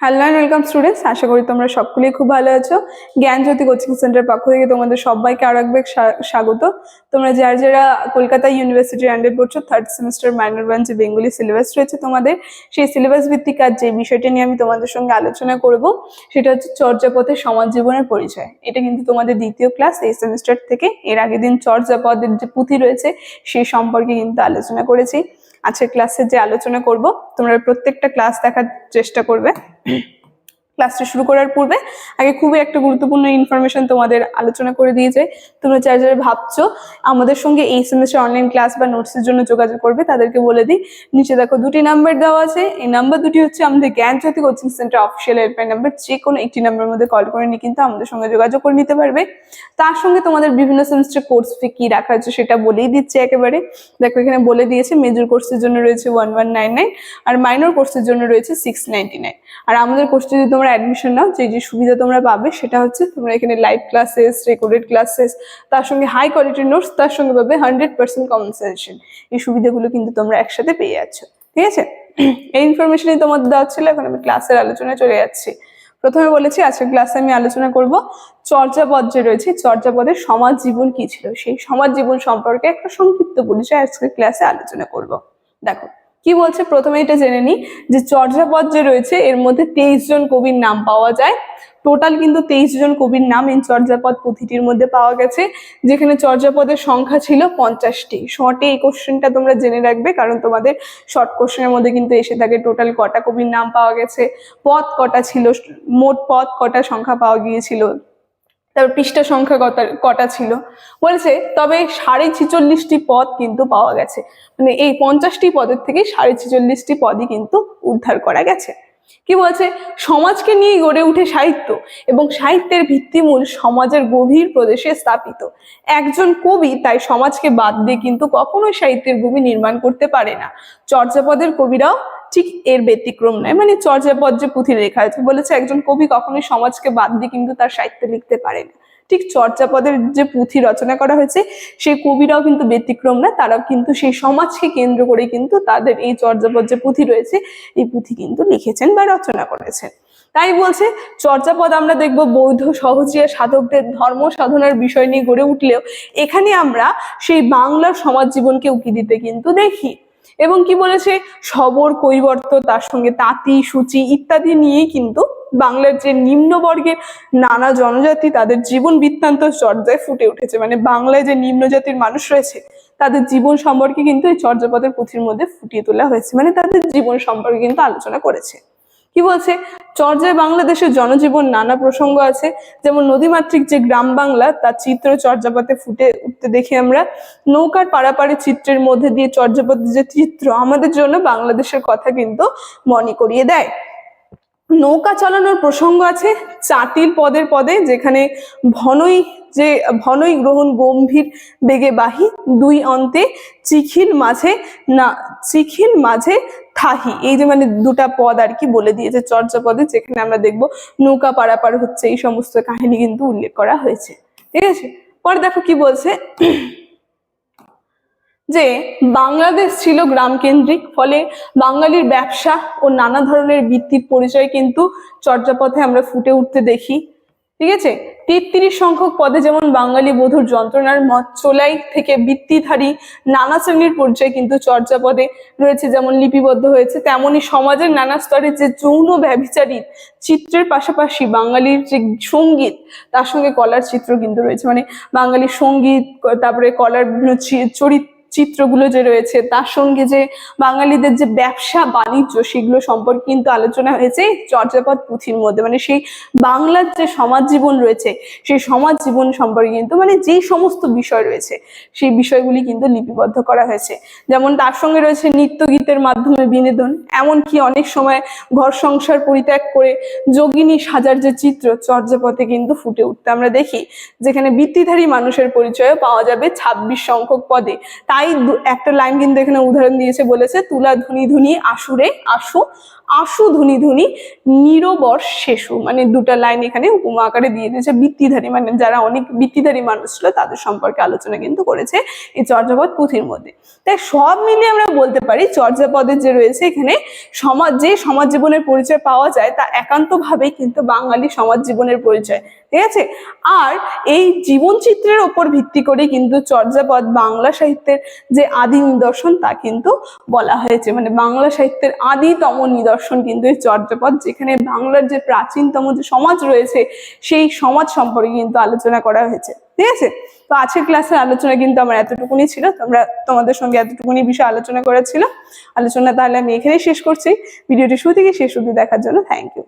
Hello and welcome students, আশা করি তোমরা সকলেই খুব ভালো আছো। জ্ঞানজ্যোতি কোচিং সেন্টারের পক্ষ থেকে তোমাদের সবাইকে আরো একবার স্বাগত। তোমরা যারা কলকাতা ইউনিভার্সিটির আন্ডারে পড়ছো, থার্ড সেমিস্টার মাইনর ওয়ান যে বেঙ্গলি সিলেবাস রয়েছে তোমাদের, সেই সিলেবাস ভিত্তিক কাজ যে বিষয়টা নিয়ে আমি তোমাদের সঙ্গে আলোচনা করব সেটা হচ্ছে চর্যাপদের সমাজ জীবনের পরিচয়। এটা কিন্তু তোমাদের দ্বিতীয় ক্লাস এই সেমিস্টার থেকে। এর আগের দিন চর্যাপদের যে পুঁথি রয়েছে সেই সম্পর্কে কিন্তু আলোচনা করেছি। আজকের ক্লাসে যে আলোচনা করব, তোমরা প্রত্যেকটা ক্লাস দেখার চেষ্টা করবে। ক্লাসটা শুরু করার পূর্বে আগে খুবই একটা গুরুত্বপূর্ণ ইনফরমেশন তোমাদের আলোচনা করে দিয়ে যাই। তোমরা যারা ভাবছো আমাদের সঙ্গে এই সেমিস্টার অনলাইন ক্লাস বা নোটসের জন্য যোগাযোগ করবে, তাদেরকে বলে দিই, নিচে দেখো দুটি নাম্বার দেওয়া আছে। এই নাম্বার দুটি হচ্ছে আমাদের Gyanjyoti coaching centre official helpline number. যে কোনো একটি নাম্বারের মধ্যে কল করে নিয়ে কিন্তু আমাদের সঙ্গে যোগাযোগ করে নিতে পারবে। তার সঙ্গে তোমাদের বিভিন্ন সেমিস্টার কোর্স ফি কি রাখা হচ্ছে সেটা বলেই দিচ্ছে একেবারে। দেখো এখানে বলে দিয়েছে, মেজর কোর্সের জন্য রয়েছে 1199 আর মাইনর কোর্সের জন্য রয়েছে 699। আর আমাদের কোর্সে যদি তোমরা অ্যাডমিশন নাও, যে সুবিধা তোমরা পাবে সেটা হচ্ছে তোমরা এখানে লাইভ ক্লাসেস, রেকর্ডেড ক্লাসেস, তার সঙ্গে হাই কোয়ালিটির নোটস, তার সঙ্গে পাবে 100% কমন সাজেশন। এই সুবিধাগুলো কিন্তু তোমরা একসাথে পেয়ে যাচ্ছ। ঠিক আছে, এই ইনফরমেশনই তোমাদের দেওয়া ছিল। এখন আমি ক্লাসের আলোচনায় চলে যাচ্ছি। প্রথমে বলেছি আজকের ক্লাসে আমি আলোচনা করব চর্যাপদ যে রয়েছে, চর্যাপদের সমাজ জীবন কি ছিল, সেই সমাজ জীবন সম্পর্কে একটা সংক্ষিপ্ত পরিচয় আজকের ক্লাসে আলোচনা করব। দেখো কি বলছে, প্রথমে এটা জেনে নিই যে চর্যাপদ যে রয়েছে এর মধ্যে 23 জন কবির নাম পাওয়া যায়। টোটাল কিন্তু 23 জন কবির নাম এই চর্যাপদ পুঁথিটির মধ্যে পাওয়া গেছে, যেখানে চর্যাপদের সংখ্যা ছিল 50টি। শর্টে এই কোশ্চেনটা তোমরা জেনে রাখবে, কারণ তোমাদের শর্ট কোশ্চেনের মধ্যে কিন্তু এসে থাকে টোটাল কটা কবির নাম পাওয়া গেছে, পদ কটা ছিল, মোট পদ কটা সংখ্যা পাওয়া গিয়েছিল, তারপর পৃষ্ঠা সংখ্যা কটা ছিল বলেছে। তবে 46.5টি পদ কিন্তু পাওয়া গেছে, মানে এই 50টি পদের থেকে 46.5টি পদই কিন্তু উদ্ধার করা গেছে। কি বলছে, সমাজকে নিয়ে গড়ে উঠে সাহিত্য এবং সাহিত্যের ভিত্তিমূল সমাজের গভীর প্রদেশে স্থাপিত। একজন কবি তাই সমাজকে বাদ দিয়ে কিন্তু কখনোই সাহিত্যের ভূমি নির্মাণ করতে পারে না। চর্যাপদের কবিরাও ঠিক এর ব্যতিক্রম নয়। মানে চর্যাপদ যে পুঁথি লেখা আছে, বলেছে একজন কবি কখনোই সমাজকে বাদ দিয়ে কিন্তু তার সাহিত্য লিখতে পারে না। ঠিক চর্যাপদের যে পুঁথি রচনা করা হয়েছে সেই কবিরাও কিন্তু ব্যতিক্রম না, তারাও কিন্তু সেই সমাজকে কেন্দ্র করে কিন্তু তাদের এই চর্যাপদ যে পুঁথি রয়েছে এই পুঁথি কিন্তু লিখেছেন বা রচনা করেছেন। তাই বলছে চর্যাপদ আমরা দেখব বৌদ্ধ সহজিয়া সাধকদের ধর্ম সাধনার বিষয় নিয়ে গড়ে উঠলেও এখানে আমরা সেই বাংলার সমাজ জীবনকে উকি দিতে কিন্তু দেখি। এবং কি বলেছে, শবর, কৈবর্ত, তার সঙ্গে তাঁতি, সূচি ইত্যাদি নিয়েই কিন্তু বাংলার যে নিম্নবর্গের নানা জনজাতি তাদের জীবন বৃত্তান্ত চর্যায় ফুটে উঠেছে। মানে বাংলায় যে নিম্ন জাতির মানুষ রয়েছে তাদের জীবন সম্পর্কে কিন্তু এই চর্যাপদের পুঁথির মধ্যে ফুটিয়ে তোলা হয়েছে, মানে তাদের জীবন সম্পর্কে কিন্তু আলোচনা করেছে। কি বলছে, চর্যায় বাংলাদেশের জনজীবন নানা প্রসঙ্গ আছে, যেমন নদীমাতৃক যে গ্রাম বাংলা তার চিত্র চর্যাপদে ফুটে উঠতে দেখি আমরা। নৌকার পারাপারে চিত্রের মধ্যে দিয়ে চর্যাপদের যে চিত্র আমাদের জন্য বাংলাদেশের কথা কিন্তু মনে করিয়ে দেয়। নৌকা চালানোর প্রসঙ্গ আছে চাটিল পদের পদে, যেখানে ভনই গ্রহণ গম্ভীর বেগে বাহি, দুই অন্তে চিখিল মাঝে থাহি। এই যে মানে দুটা পদ আর কি বলে দিয়েছে চর্যাপদে, যেখানে আমরা দেখবো নৌকা পারাপার হচ্ছে, এই সমস্ত কাহিনী কিন্তু উল্লেখ করা হয়েছে। ঠিক আছে, পরে দেখো কি বলছে যে বাংলাদেশ ছিল গ্রাম কেন্দ্রিক, ফলে বাঙালির ব্যবসা ও নানা ধরনের বৃত্তির পরিচয় কিন্তু চর্যাপদে আমরা ফুটে উঠতে দেখি। ঠিক আছে, 33 সংখ্যক পদে যেমন বাঙালি বধূর যন্ত্রণার মত চোলাই থেকে বৃত্তিধারী নানা শ্রেণীর পরিচয় কিন্তু চর্যাপদে রয়েছে, যেমন লিপিবদ্ধ হয়েছে। তেমনি সমাজের নানা স্তরে যে যৌন ব্যভিচারী চিত্রের পাশাপাশি বাঙালির যে সঙ্গীত তার সঙ্গে কলার চিত্র কিন্তু রয়েছে। মানে বাঙালির সঙ্গীত, তারপরে কলার বিভিন্ন চিত্রগুলো যে রয়েছে, তার সঙ্গে যে বাঙালিদের যে ব্যবসা বাণিজ্য সেগুলো সম্পর্কে কিন্তু আলোচনা হয়েছে চর্যাপদ পুঁথির মধ্যে। মানে সেই বাংলার যে সমাজ জীবন রয়েছে সেই সমাজ জীবন সম্পর্কে কিন্তু মানে যেই সমস্ত বিষয় রয়েছে সেই বিষয়গুলি কিন্তু লিপিবদ্ধ করা হয়েছে। যেমন তার সঙ্গে রয়েছে নৃত্য গীতের মাধ্যমে বিনোদন, এমনকি অনেক সময় ঘর সংসার পরিত্যাগ করে যোগিনী সাজার যে চিত্র চর্যাপদে কিন্তু ফুটে উঠতে আমরা দেখি, যেখানে বৃত্তিধারী মানুষের পরিচয়ও পাওয়া যাবে 26 সংখ্যক পদে। তাই একটা লাইন কিন্তু এখানে উদাহরণ দিয়েছে, বলেছে তুলা ধুনি ধুনি আসুরে আসু আশু ধুনি ধুনি নিরবর শেষু, মানে দুটা লাইন এখানে উপমা আকারে দিয়ে দিয়েছে। বৃত্তিধারী মানে যারা অনেক বৃত্তিধারী মানুষ ছিল তাদের সম্পর্কে আলোচনা কিন্তু করেছে এই চর্যাপদ পুঁথির মধ্যে। তাই সব মিলিয়ে আমরা বলতে পারি চর্যাপদের যে রয়েছে এখানে সমাজ জীবনের পরিচয় পাওয়া যায় তা একান্তভাবেই কিন্তু বাঙালি সমাজ জীবনের পরিচয়, ঠিক আছে। আর এই জীবন চিত্রের ওপর ভিত্তি করে কিন্তু চর্যাপদ বাংলা সাহিত্যের যে আদি নিদর্শন তা কিন্তু বলা হয়েছে, মানে বাংলা সাহিত্যের আদিতম নিদর্শন কিন্তু এই চর্যাপদ, যেখানে বাংলার যে প্রাচীনতম যে সমাজ রয়েছে সেই সমাজ সম্পর্কে কিন্তু আলোচনা করা হয়েছে, ঠিক আছে। তো আজকের ক্লাসের আলোচনা কিন্তু আমার এতটুকুনি ছিল, তোমাদের সঙ্গে এতটুকুনি বিষয় আলোচনা করা ছিল। আলোচনা তাহলে আমি এখানেই শেষ করছি। ভিডিওটি শুরু থেকে শেষ অবধি দেখার জন্য থ্যাংক ইউ।